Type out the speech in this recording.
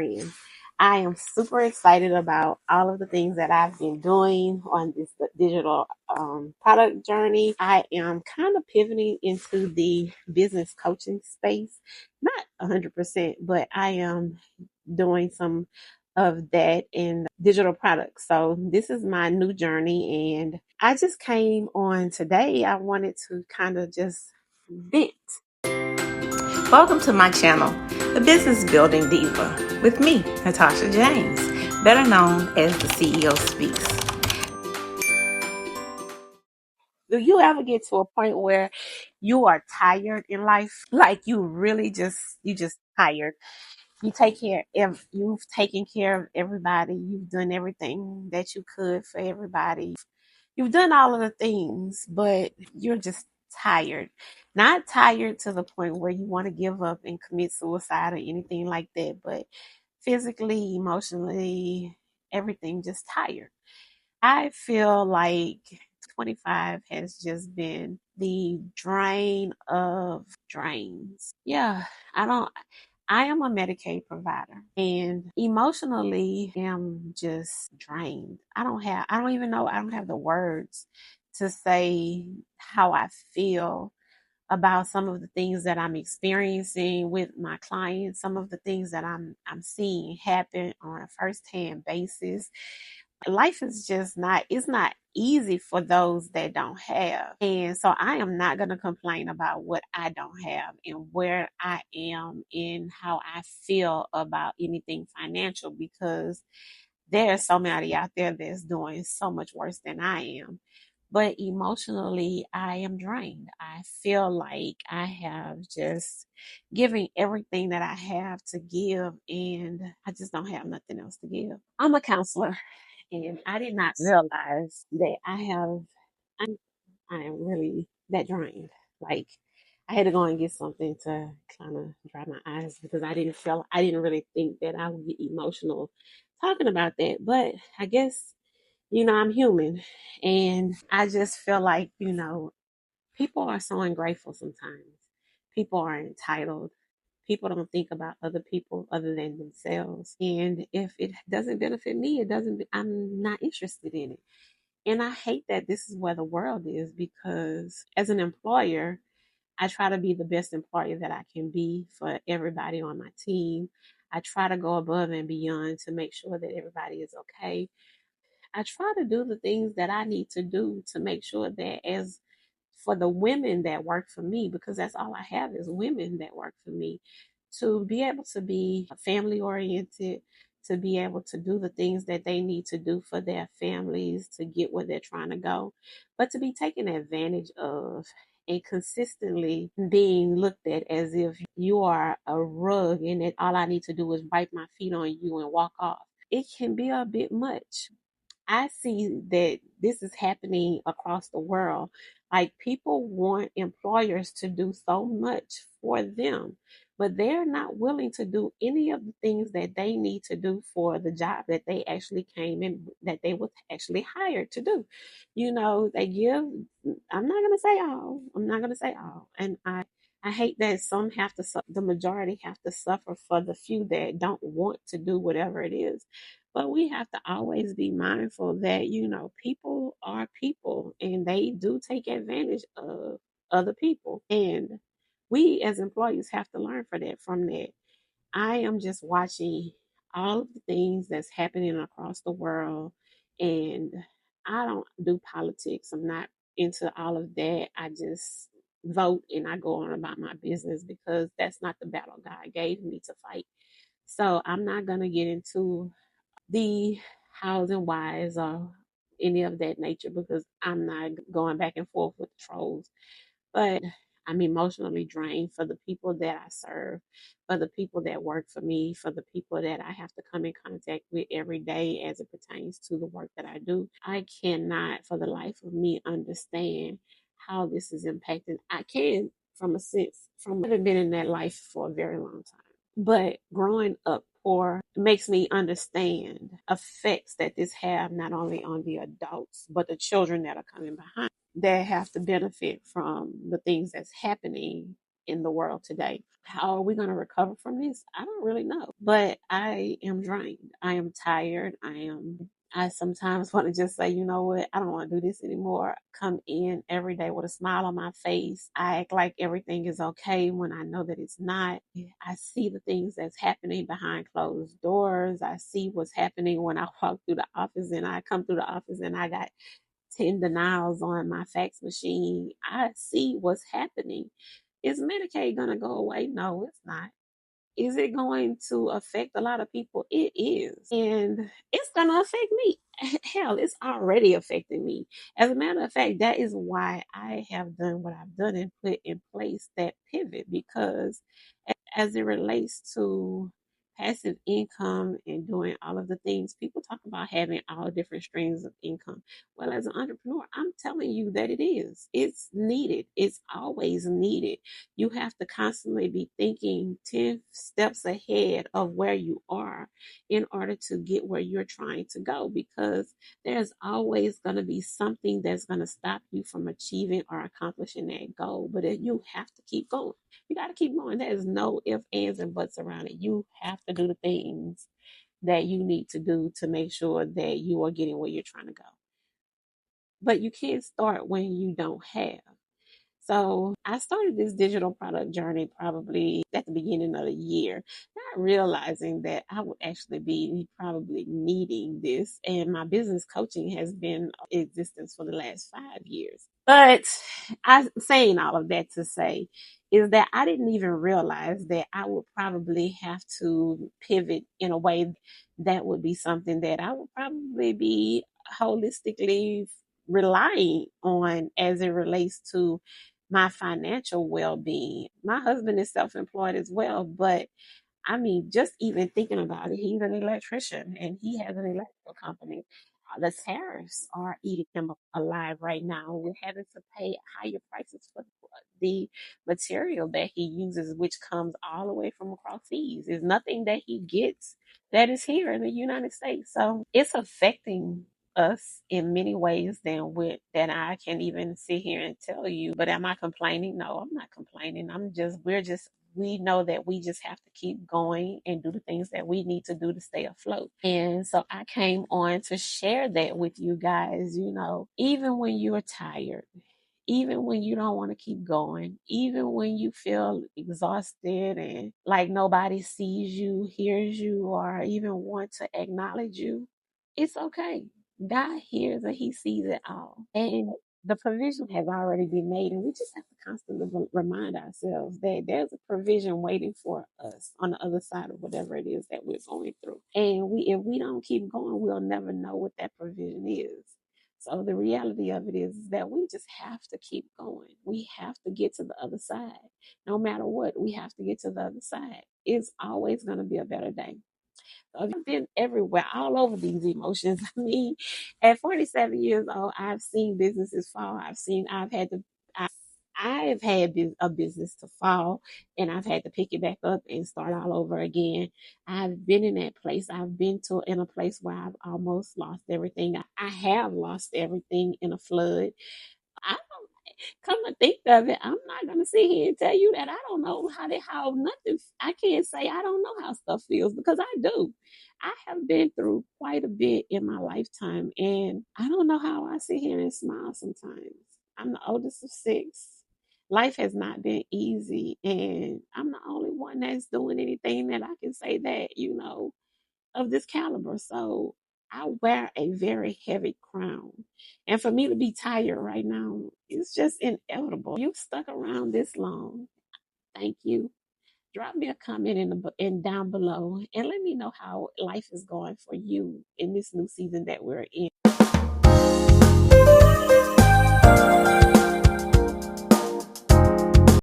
I am super excited about all of the things that I've been doing on this digital product journey. I am kind of pivoting into the business coaching space, not 100%, but I am doing some of that in digital products. So this is my new journey, and I just came on today. I wanted to kind of just vent. Welcome to my channel, The Business Building Diva, with me, Natasha James, better known as the CEO Speaks. Do you ever get to a point where you are tired in life? Like you just tired. You've taken care of everybody. You've done everything that you could for everybody. You've done all of the things, but you're just tired. Not tired to the point where you want to give up and commit suicide or anything like that, but physically, emotionally, everything just tired. I feel like 25 has just been the drain of drains. Yeah, I don't I am a Medicaid provider and emotionally am just drained. I don't even know, I don't have the words to say how I feel about some of the things that I'm experiencing with my clients, some of the things that I'm seeing happen on a first-hand basis. Life is just not it's not easy for those that don't have. And so I am not going to complain about what I don't have and where I am and how I feel about anything financial, because there are so many out there that's doing so much worse than I am. But emotionally, I am drained. I feel like I have just given everything that I have to give, and I just don't have nothing else to give. I'm a counselor, and I did not realize that I am really that drained. Like, I had to go and get something to kind of dry my eyes, because I didn't really think that I would get emotional talking about that. But I guess, I'm human, and I just feel like, people are so ungrateful sometimes. People are entitled. People don't think about other people other than themselves. And if it doesn't benefit me, I'm not interested in it. And I hate that this is where the world is, because as an employer, I try to be the best employer that I can be for everybody on my team. I try to go above and beyond to make sure that everybody is okay. I try to do the things that I need to do to make sure that, as for the women that work for me, because that's all I have is women that work for me, to be able to be family oriented, to be able to do the things that they need to do for their families to get where they're trying to go, but to be taken advantage of and consistently being looked at as if you are a rug and that all I need to do is wipe my feet on you and walk off. It can be a bit much. I see that this is happening across the world. Like, people want employers to do so much for them, but they're not willing to do any of the things that they need to do for the job that they actually came in, that they were actually hired to do. They give, I'm not going to say all. And I hate that the majority have to suffer for the few that don't want to do whatever it is. But we have to always be mindful that, people are people, and they do take advantage of other people. And we as employees have to learn from that. I am just watching all of the things that's happening across the world, and I don't do politics. I'm not into all of that. I just vote and I go on about my business, because that's not the battle God gave me to fight. So I'm not going to get into the hows and whys or any of that nature, because I'm not going back and forth with the trolls. But I'm emotionally drained for the people that I serve, for the people that work for me, for the people that I have to come in contact with every day as it pertains to the work that I do. I cannot for the life of me understand how this is impacting. I can, from a sense, from having been in that life for a very long time. But growing up poor makes me understand effects that this have not only on the adults, but the children that are coming behind, that have to benefit from the things that's happening in the world today. How are we going to recover from this? I don't really know, but I am drained. I am tired. I sometimes want to just say, you know what? I don't want to do this anymore. Come in every day with a smile on my face. I act like everything is okay when I know that it's not. I see the things that's happening behind closed doors. I see what's happening when I walk through the office and I come through the office and I got 10 denials on my fax machine. I see what's happening. Is Medicaid going to go away? No, it's not. Is it going to affect a lot of people? It is. And it's going to affect me. Hell, it's already affecting me. As a matter of fact, that is why I have done what I've done and put in place that pivot, because as it relates to passive income and doing all of the things, people talk about having all different streams of income. Well, as an entrepreneur, I'm telling you that it is. It's needed. It's always needed. You have to constantly be thinking 10 steps ahead of where you are in order to get where you're trying to go, because there's always going to be something that's going to stop you from achieving or accomplishing that goal. But you have to keep going. You got to keep going. There's no ifs, ands, and buts around it. You have to do the things that you need to do to make sure that you are getting where you're trying to go. But you can't start when you don't have. So I started this digital product journey probably at the beginning of the year, not realizing that I would actually be probably needing this. And my business coaching has been in existence for the last 5 years. But I'm saying all of that to say is that I didn't even realize that I would probably have to pivot in a way that would be something that I would probably be holistically relying on as it relates to my financial well-being. My husband is self-employed as well, but I mean, just even thinking about it, he's an electrician and he has an electrical company. The tariffs are eating him alive right now. We're having to pay higher prices for the material that he uses, which comes all the way from across seas. There's nothing that he gets that is here in the United States. So it's affecting us in many ways than I can even sit here and tell you. But am I complaining? No, I'm not complaining. We know that we just have to keep going and do the things that we need to do to stay afloat. And so I came on to share that with you guys. Even when you are tired, even when you don't want to keep going, even when you feel exhausted and like nobody sees you, hears you, or even want to acknowledge you, it's okay. God hears and He sees it all. And the provision has already been made, and we just have to constantly remind ourselves that there's a provision waiting for us on the other side of whatever it is that we're going through. And if we don't keep going, we'll never know what that provision is. So the reality of it is that we just have to keep going. We have to get to the other side. No matter what, we have to get to the other side. It's always going to be a better day. I've been everywhere, all over these emotions. I mean, at 47 years old, I've seen businesses fall. I've had a business to fall, and I've had to pick it back up and start all over again. I've been in that place. I've been in a place where I've almost lost everything. I have lost everything in a flood. I don't come to think of it. I'm not gonna sit here and tell you that I don't know how nothing. I can't say I don't know how stuff feels, because I do. I have been through quite a bit in my lifetime, and I don't know how I sit here and smile sometimes. I'm the oldest of six. Life has not been easy, and I'm the only one that's doing anything that I can say that of this caliber. So I wear a very heavy crown. And for me to be tired right now, it's just inevitable. You've stuck around this long. Thank you. Drop me a comment in down below and let me know how life is going for you in this new season that we're in.